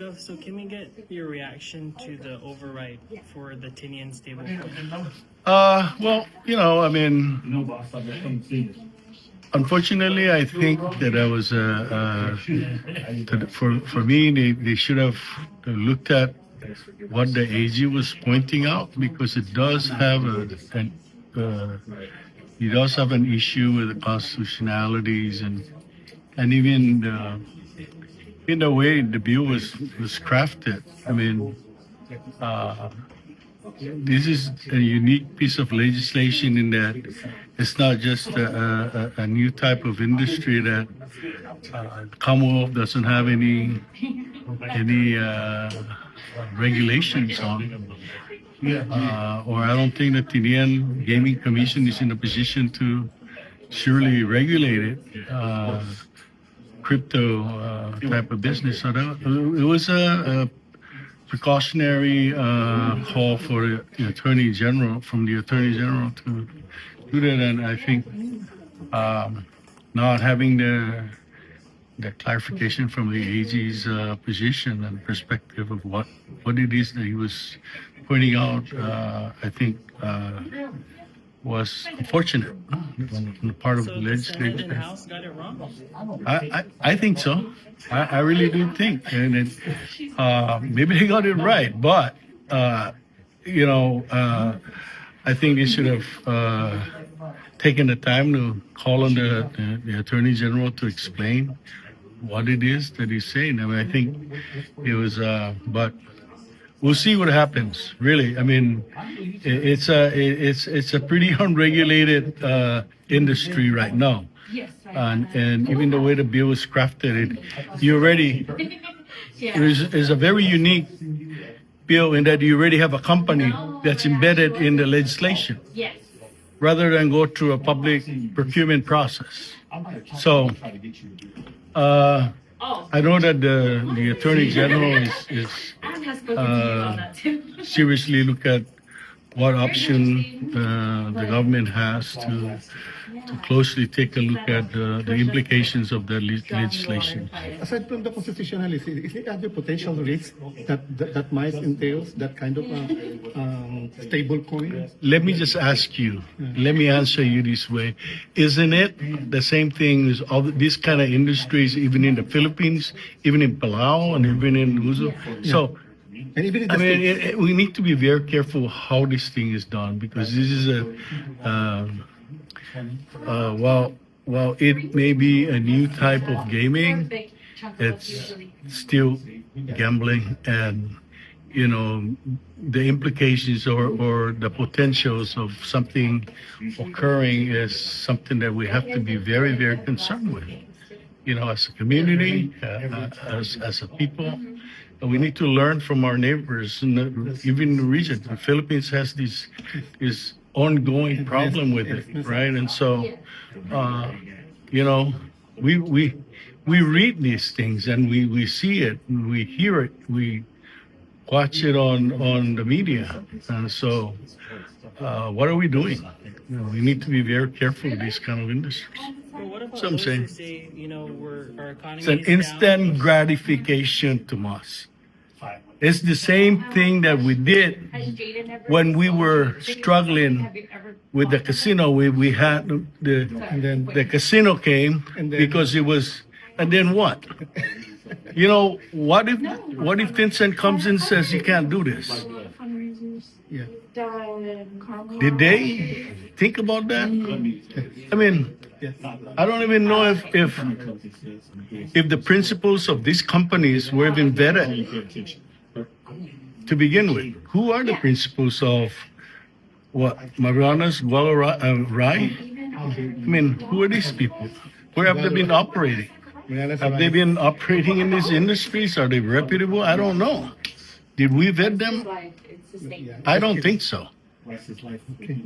Gov, so can we get your reaction to the override for the Tinian stablecoin? Well, I mean, unfortunately, I think that I was for me, they should have looked at what the AG was pointing out, because it does have an issue with the constitutionalities and even in the way the bill was crafted. I mean, this is a unique piece of legislation in that it's not just a new type of industry that Commonwealth doesn't have any regulations on. Or I don't think the Tinian Gaming Commission is in a position to surely regulate it. Crypto type of business. So it was a precautionary call for the Attorney General, from the Attorney General, to do that. And I think not having the clarification from the AG's position and perspective of what it is that he was pointing out, I think was unfortunate on the part of So the the Senate and legislature. House got it wrong? I think so. I really do think, and maybe they got it right, but I think they should have taken the time to call on the Attorney General to explain what it is that he's saying. I mean, I think it was, but we'll see what happens. Really, I mean, it's a pretty unregulated industry right now. And even the way the bill was crafted, is a very unique bill in that you already have a company that's embedded in the legislation, rather than go through a public procurement process. So I know that the Attorney General is seriously look at what option the government has to closely take a look at the implications of the legislation. Aside from the constitutionality, is there other potential risks that might entail that kind of stable coin? Let me just ask you, let me answer you this way. Isn't it the same thing as all these kind of industries, even in the Philippines, even in Palau, and even in Luzon? So, And even in I the mean, we need to be very careful how this thing is done, because this is while it may be a new type of gaming, it's still gambling, and the implications or the potentials of something occurring is something that we have to be very, very concerned with. As a community, as a people. We need to learn from our neighbors, and even in the region. The Philippines has this ongoing problem with it, right? And so, we read these things, and we see it, and we hear it, we watch it on the media, and so what are we doing? We need to be very careful with these kind of industries. But what about So I'm those saying, who say, our economy it's an is instant down? gratification to us. It's the same thing that we did when we were struggling with the casino. We had the casino came because it was, and then what? What if Vincent comes in and says you can't do this? Yeah. Did they think about that? I mean, I don't even know if the principles of these companies were even vetted to begin with. Who are the principles of what? Marianas, Rai? I mean, who are these people? Where have they been operating? Have they been operating in these industries? Are they reputable? I don't know. Did we vet them? I don't think so. Okay.